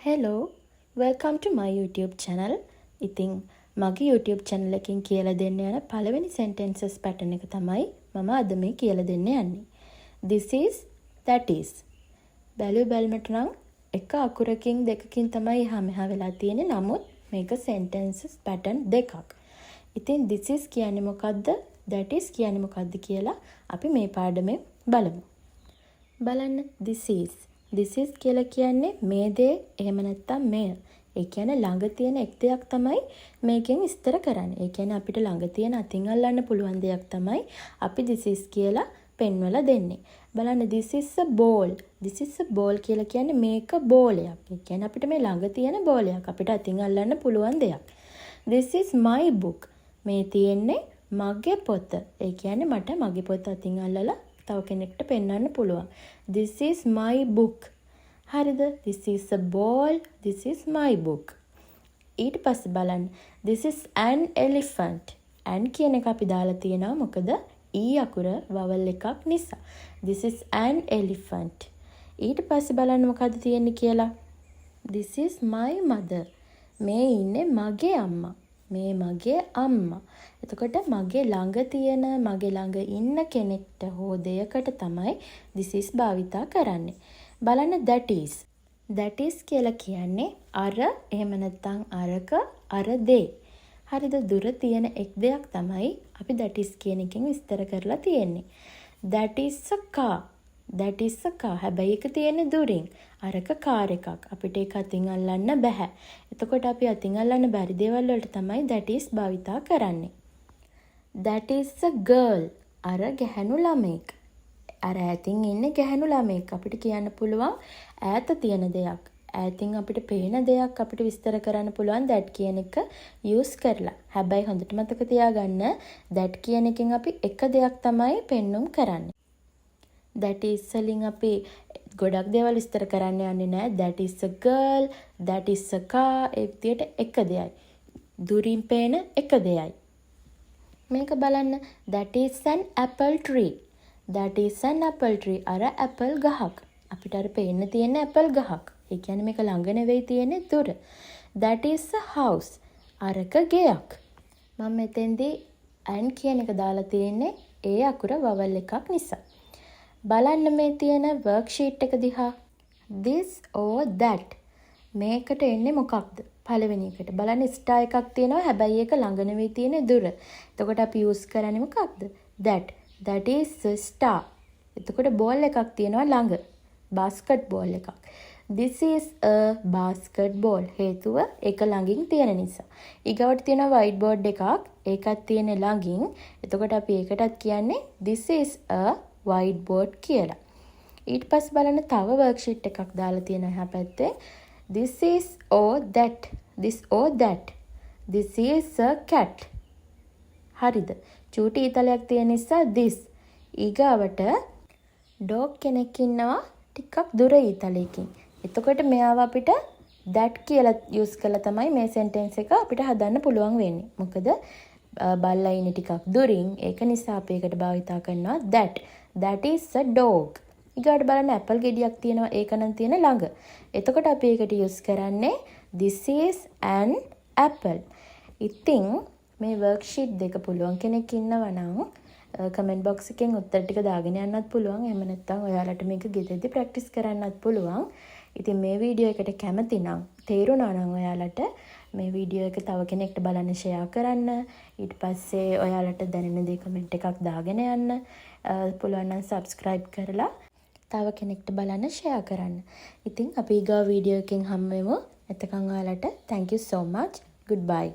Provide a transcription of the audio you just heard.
Hello, welcome to my YouTube channel. ඉතින් මගේ YouTube channel එකෙන් කියලා දෙන්න යන පළවෙනි sentences pattern එක තමයි මම අද මේ කියලා දෙන්න යන්නේ. This is, that is. බැලුවට නම් එක අකුරකින් දෙකකින් තමයි එහා මෙහා වෙලා තියෙන්නේ. නමුත් මේක sentences pattern දෙකක්. ඉතින් this is කියන්නේ මොකද්ද? that is කියන්නේ මොකද්ද කියලා අපි මේ පාඩමෙන් බලමු. බලන්න this is කියලා කියන්නේ මේ දේ එහෙම නැත්නම් මෙය. ඒ කියන්නේ ළඟ තියෙන එක් දෙයක් තමයි මේකෙන් විස්තර කරන්නේ. ඒ කියන්නේ අපිට ළඟ තියෙන අතින් අල්ලන්න පුළුවන් දෙයක් තමයි අපි this is කියලා පෙන්වලා දෙන්නේ. බලන්න this is a ball. this is a ball කියලා කියන්නේ මේක බෝලයක්. ඒ කියන්නේ අපිට මේ ළඟ තියෙන බෝලයක් අපිට අතින් අල්ලන්න පුළුවන් දෙයක්. This is my book. මේ තියෙන්නේ මගේ පොත. ඒ කියන්නේ මට මගේ පොත අතින් අල්ලලා තව කෙනෙක්ට පෙන්වන්න පුළුවන්. This is my book. හරිද? This is a ball. This is my book. ඊට පස්සේ බලන්න. This is an elephant. an කියන එක අපි දාලා තියෙනවා මොකද? e අකුර vowel එකක් නිසා. This is an elephant. ඊට පස්සේ බලන්න මොකද්ද තියෙන්නේ කියලා. This is my mother. මේ ඉන්නේ මගේ අම්මා. මේ මගේ අම්මා. එතකොට මගේ ළඟ තියෙන මගේ ළඟ ඉන්න කෙනෙක්ට හෝ දෙයකට තමයි this is භාවිතා කරන්නේ. බලන්න that is. that is කියලා කියන්නේ අර එහෙම නැත්නම් අරක අර දේ. හරිද? දුර තියෙන එක් දෙයක් තමයි අපි that is කියන එකෙන් විස්තර කරලා තියෙන්නේ. that is a car. that is a car. හැබැයි ඒක තියෙන්නේ දුරින්. අරක කාර් එකක්. අපිට ඒක අතින් අල්ලන්න බෑ. එතකොට අපි අතින් අල්ලන්න බැරි දේවල් වලට තමයි that is භාවිතා කරන්නේ. that is a girl. අර ගැහැණු ළමෙක්. අර ඈතින් ඉන්නේ ගැහැණු ළමෙක්. අපිට කියන්න පුළුවන් ඈත තියෙන දෙයක්. ඈතින් අපිට පේන දෙයක් අපිට විස්තර කරන්න පුළුවන් that කියන එක use කරලා. හැබැයි හොඳට මතක තියාගන්න that කියන එකෙන් අපි එක දෙයක් තමයි පෙන්눔 කරන්නේ. that is වලින් අපි ගොඩක් දේවල් විස්තර කරන්න යන්නේ නැහැ. that is a girl, that is a car ඒ විදියට එක දෙයයි. දුරින් පේන එක දෙයයි. මේක බලන්න. that is an apple tree. that is an apple tree. අර apple ගහක්. අපිට අර පේන්න තියෙන apple ගහක්. ඒ කියන්නේ මේක ළඟ නෙවෙයි තියෙන්නේ දුර. that is a house. අරක ගෙයක්. මම මෙතෙන්දී and කියන එක දාලා තියෙන්නේ ඒ අකුර vowel එකක් නිසා. බලන්න මේ තියෙන worksheet එක දිහා. this or that. මේකට එන්නේ මොකක්ද? පළවෙනි එකට. බලන්න star එකක් තියෙනවා. හැබැයි ඒක ළඟ නෙවෙයි තියෙන්නේ දුර. එතකොට අපි use කරන්නේ මොකක්ද? that. that is a star. එතකොට ball එකක් තියෙනවා ළඟ. basketball එකක්. this is a basketball. හේතුව ඒක ළඟින් තියෙන නිසා. ඊගවට තියෙනවා whiteboard එකක්. ඒකත් තියෙන්නේ ළඟින්. එතකොට අපි ඒකටත් කියන්නේ this is a whiteboard කියලා. ඊට පස්සේ බලන්න තව worksheet එකක් දාලා තියෙනවා එහා පැත්තේ. this is or that. this or that. this is a cat. හරිද? චූටි ඊතලයක් තියෙන නිසා this. ඊගාවට dog කෙනෙක් ඉන්නවා ටිකක් දුර ඊතලයකින්. එතකොට මෙයාව අපිට that කියලා use කරලා තමයි මේ sentence එක අපිට හදන්න පුළුවන් වෙන්නේ. මොකද බල්ලා ඉන්නේ ටිකක් දුරින්. ඒක නිසා අපි ඒකට භාවිතා කරනවා that. that is a dog. ඊගාට බලන්න apple ගෙඩියක් තියෙනවා. ඒක නම් තියෙන ළඟ. එතකොට අපි ඒකට use කරන්නේ this is an apple. ඉතින් මේ worksheet දෙක පුළුවන් කෙනෙක් ඉන්නවා නම් comment box එකෙන් උත්තර ටික දාගෙන යන්නත් පුළුවන්. එහෙම නැත්නම් ඔයාලට මේක ගෙදරදී practice කරන්නත් පුළුවන්. ඉතින් මේ වීඩියෝ එකට කැමති නම් තේරුණා නම් ඔයාලට මේ වීඩියෝ එක තව කෙනෙක්ට බලන්න share කරන්න. ඊට පස්සේ ඔයාලට දැනෙන දේ comment එකක් දාගෙන යන්න. පුළුවන් නම් subscribe කරලා තව කෙනෙක්ට බලන්න share කරන්න. ඉතින් අපි ඊගා වීඩියෝ එකෙන් හම්බ වෙමු. එතකන් ඔයාලට thank you so much. Goodbye.